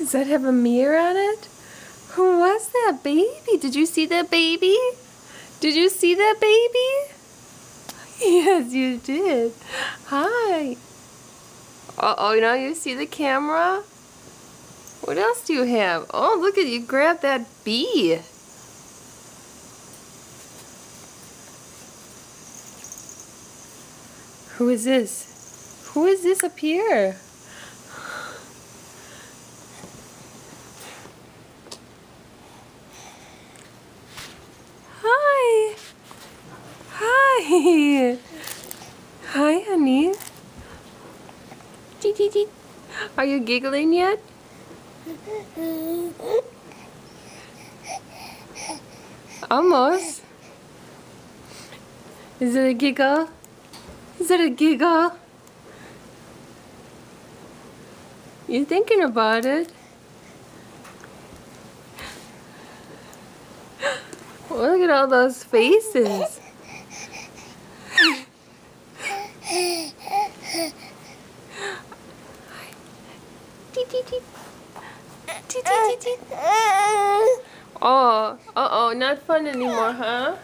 Does that have a mirror on it? Who was that baby? Did you see that baby? Did you see that baby? Yes, you did. Hi. Uh-oh, now you see the camera? What else do you have? Oh, look at you grab that bee. Who is this? Who is this up here? Hi. Hi. Hi, honey. Are you giggling yet? Almost. Is it a giggle? Is it a giggle? You thinking about it? Look at all those faces. Oh, uh-oh, not fun anymore, huh?